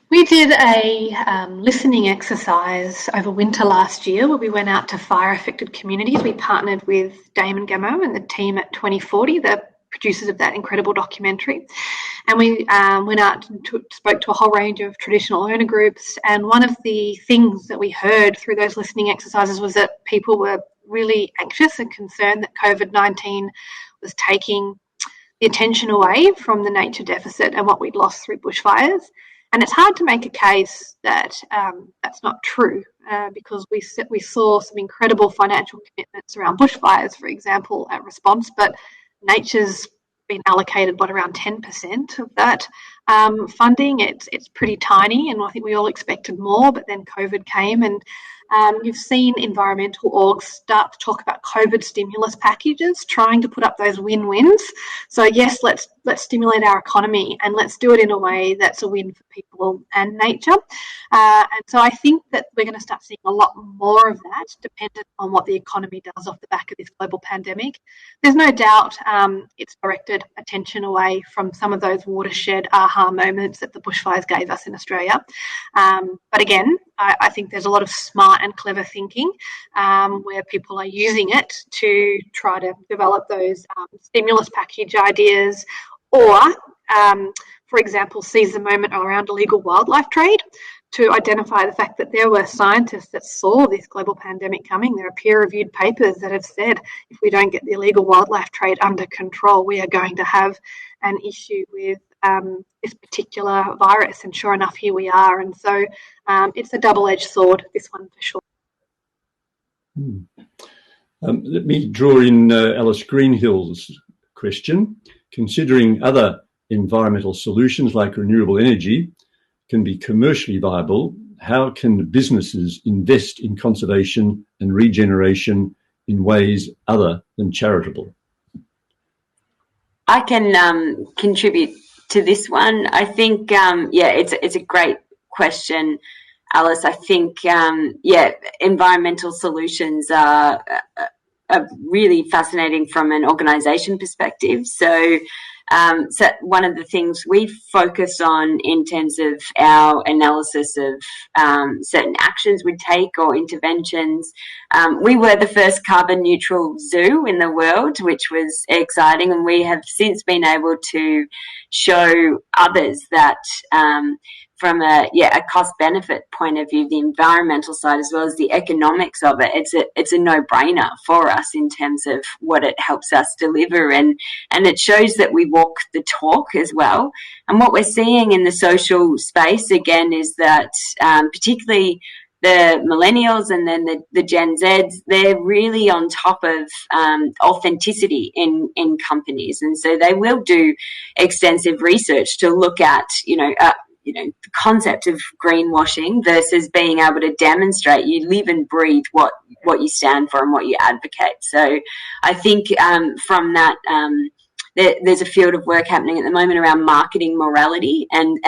Speaker 3: We did a listening exercise over winter last year where we went out to fire-affected communities. We partnered with Damon Gamo and the team at 2040, the producers of that incredible documentary. And we went out and spoke to a whole range of traditional owner groups. And one of the things that we heard through those listening exercises was that people were really anxious and concerned that COVID-19 was taking the attention away from the nature deficit and what we'd lost through bushfires. And it's hard to make a case that that's not true because we saw some incredible financial commitments around bushfires, for example, at Response, but nature's been allocated, around 10% of that funding. It's pretty tiny, and I think we all expected more, but then COVID came, and you've seen environmental orgs start to talk about COVID stimulus packages, trying to put up those win-wins. So yes, let's stimulate our economy, and let's do it in a way that's a win for people and nature. And so I think that we're going to start seeing a lot more of that, dependent on what the economy does off the back of this global pandemic. There's no doubt it's directed attention away from some of those watershed aha moments that the bushfires gave us in Australia. But again, I think there's a lot of smart and clever thinking where people are using it to try to develop those stimulus package ideas, or, for example, seize the moment around illegal wildlife trade to identify the fact that there were scientists that saw this global pandemic coming. There are peer-reviewed papers that have said if we don't get the illegal wildlife trade under control, we are going to have an issue with this particular virus. And sure enough, here we are. And so it's a double-edged sword, this one for sure.
Speaker 1: Let me draw in Alice Greenhill's question. Considering other environmental solutions like renewable energy can be commercially viable, how can businesses invest in conservation and regeneration in ways other than charitable?
Speaker 2: I can contribute to this one. I think, it's a great question, Alice. I think, environmental solutions are really fascinating from an organisation perspective. So one of the things we focus on in terms of our analysis of certain actions we take or interventions, we were the first carbon neutral zoo in the world, which was exciting, and we have since been able to show others that from a cost benefit point of view, the environmental side as well as the economics of it, it's a no-brainer for us in terms of what it helps us deliver, and it shows that we walk the talk as well. And what we're seeing in the social space again is that particularly the millennials and then the Gen Zs, they're really on top of authenticity in companies, and so they will do extensive research to look at the concept of greenwashing versus being able to demonstrate you live and breathe what you stand for and what you advocate. So I think from that, there's a field of work happening at the moment around marketing morality and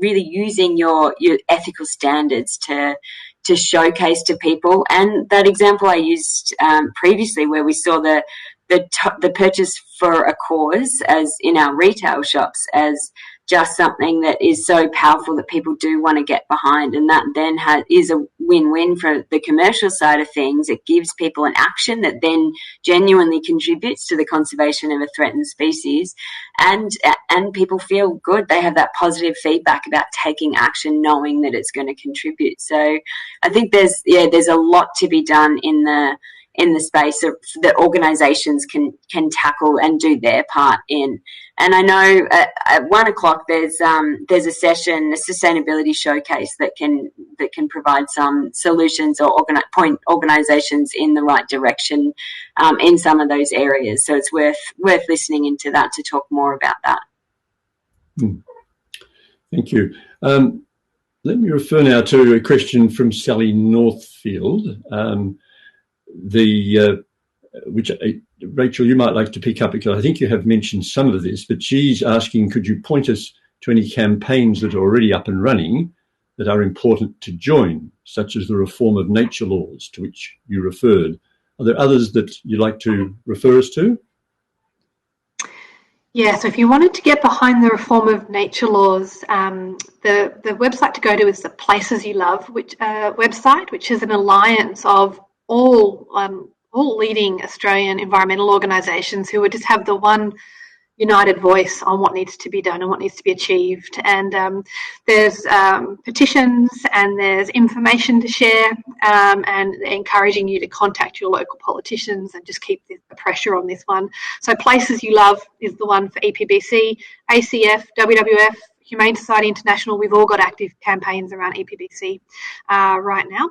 Speaker 2: really using your ethical standards to showcase to people. And that example I used previously, where we saw the purchase for a cause as in our retail shops as just something that is so powerful that people do want to get behind, and that then is a win-win for the commercial side of things. It gives people an action that then genuinely contributes to the conservation of a threatened species, and people feel good. They have that positive feedback about taking action, knowing that it's going to contribute. So I think there's a lot to be done in the space that organisations can tackle and do their part in. And I know at 1 o'clock there's a session, a sustainability showcase that can provide some solutions or point organisations in the right direction in some of those areas. So it's worth listening into that to talk more about that.
Speaker 1: Thank you. Let me refer now to a question from Sally Northfield. Which Rachel, you might like to pick up, because I think you have mentioned some of this, but she's asking, could you point us to any campaigns that are already up and running that are important to join, such as the reform of nature laws to which you referred? Are there others that you'd like to refer us to?
Speaker 3: Yeah, so if you wanted to get behind the reform of nature laws, the website to go to is the Places You Love website, which is an alliance of all leading Australian environmental organisations who would just have the one united voice on what needs to be done and what needs to be achieved. And there's petitions and there's information to share, and encouraging you to contact your local politicians and just keep the pressure on this one. So Places You Love is the one for EPBC, ACF, WWF, Humane Society International. We've all got active campaigns around EPBC right now.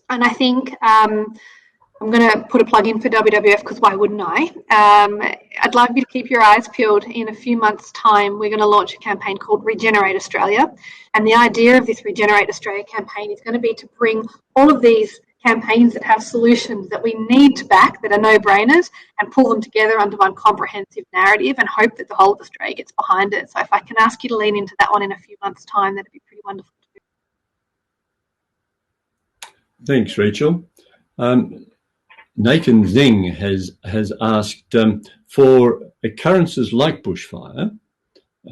Speaker 3: And I think I'm going to put a plug in for WWF, because why wouldn't I? I'd like you to keep your eyes peeled. In a few months' time, we're going to launch a campaign called Regenerate Australia. And the idea of this Regenerate Australia campaign is going to be to bring all of these campaigns that have solutions that we need to back, that are no-brainers, and pull them together under one comprehensive narrative, and hope that the whole of Australia gets behind it. So if I can ask you to lean into that one in a few months' time, that'd be pretty wonderful too.
Speaker 1: Thanks, Rachel. Nathan Zeng has asked, for occurrences like bushfire,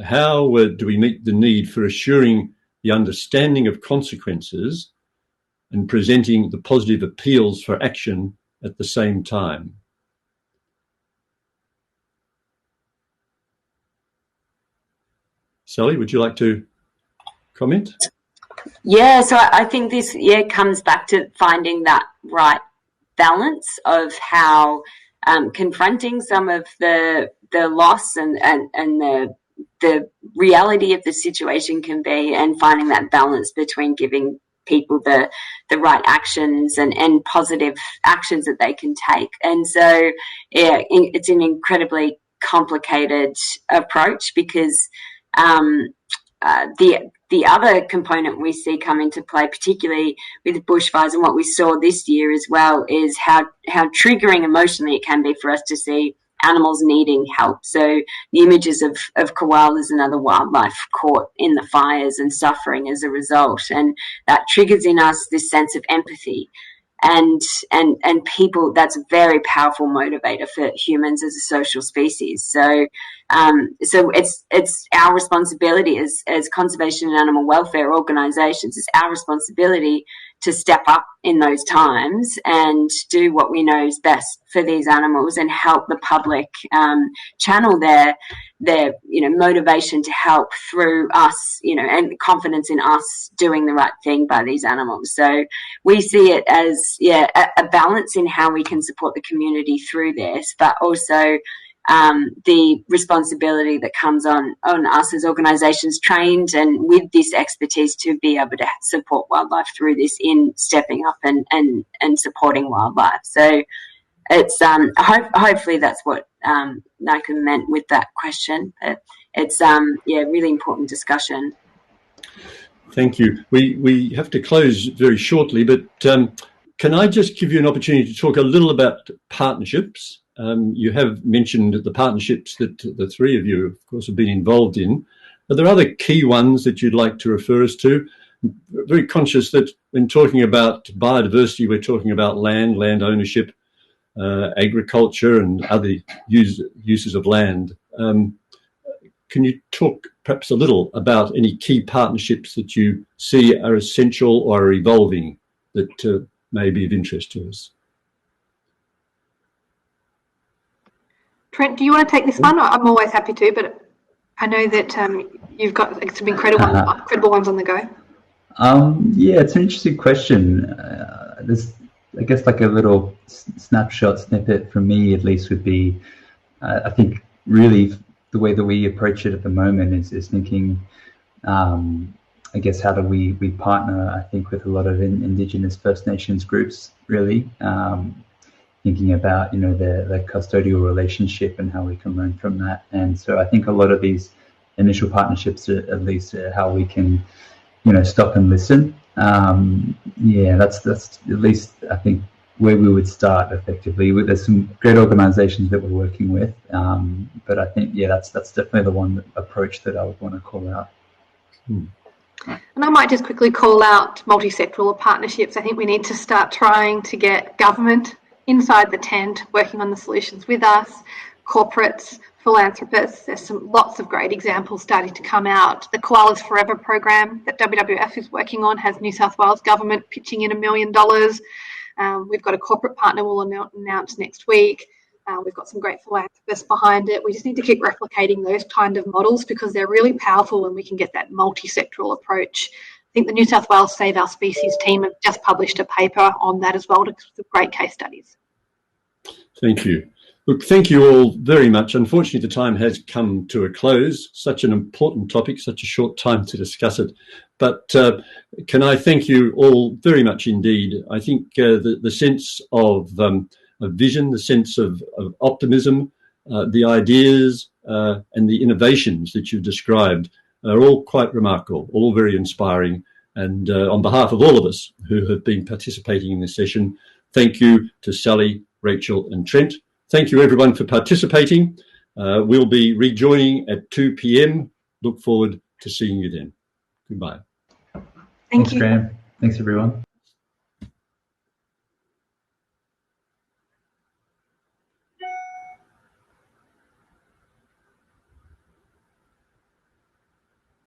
Speaker 1: how do we meet the need for assuring the understanding of consequences and presenting the positive appeals for action at the same time? Sally, would you like to comment?
Speaker 2: Yeah, so I think this comes back to finding that right balance of how confronting some of the loss and the reality of the situation can be, and finding that balance between giving people the right actions and positive actions that they can take. And so it's an incredibly complicated approach, because the other component we see come into play, particularly with bushfires, and what we saw this year as well, is how triggering emotionally it can be for us to see animals needing help. So the images of koalas and other wildlife caught in the fires and suffering as a result, and that triggers in us this sense of empathy. And people, that's a very powerful motivator for humans as a social species. So it's our responsibility as conservation and animal welfare organisations. It's our responsibility to step up in those times and do what we know is best for these animals, and help the public channel their motivation to help through us, and confidence in us doing the right thing by these animals. So we see it as a balance in how we can support the community through this, but also the responsibility that comes on us as organisations trained and with this expertise to be able to support wildlife through this, in stepping up and supporting wildlife. So it's hopefully that's what Nike meant with that question. But it's really important discussion.
Speaker 1: Thank you. We have to close very shortly, but can I just give you an opportunity to talk a little about partnerships? You have mentioned the partnerships that the three of you, of course, have been involved in. Are there other key ones that you'd like to refer us to? I'm very conscious that when talking about biodiversity, we're talking about land ownership, agriculture, and other uses of land. Can you talk perhaps a little about any key partnerships that you see are essential or are evolving that may be of interest to us?
Speaker 3: Trent, do you want to take this one? I'm always happy to, but I know that you've got some incredible ones on the go.
Speaker 4: It's an interesting question. There's, I guess, like a little snapshot snippet from me, at least, would be, I think, really the way that we approach it at the moment is thinking, I guess, how do we partner, I think, with a lot of Indigenous First Nations groups, really, thinking about, the custodial relationship and how we can learn from that. And so I think a lot of these initial partnerships are at least how we can, stop and listen. That's at least, I think, where we would start effectively. There's some great organisations that we're working with, but I think that's definitely the one approach that I would want to call out.
Speaker 3: And I might just quickly call out multi-sectoral partnerships. I think we need to start trying to get government inside the tent, working on the solutions with us, corporates, philanthropists. There's lots of great examples starting to come out. The Koalas Forever program that WWF is working on has New South Wales government pitching in $1 million. We've got a corporate partner we'll announce next week. We've got some great philanthropists behind it. We just need to keep replicating those kind of models because they're really powerful when we can get that multi-sectoral approach. I think the New South Wales Save Our Species team have just published a paper on that as well, with great case studies.
Speaker 1: Thank you. Look, thank you all very much. Unfortunately, the time has come to a close. Such an important topic, such a short time to discuss it. But can I thank you all very much indeed. I think the sense of vision, the sense of optimism, the ideas and the innovations that you've described are all quite remarkable, all very inspiring. And on behalf of all of us who have been participating in this session, thank you to Sally, Rachel and Trent. Thank you everyone for participating. We'll be rejoining at 2 p.m. Look forward to seeing you then. Goodbye.
Speaker 3: Thanks,
Speaker 4: Graham. Thanks everyone.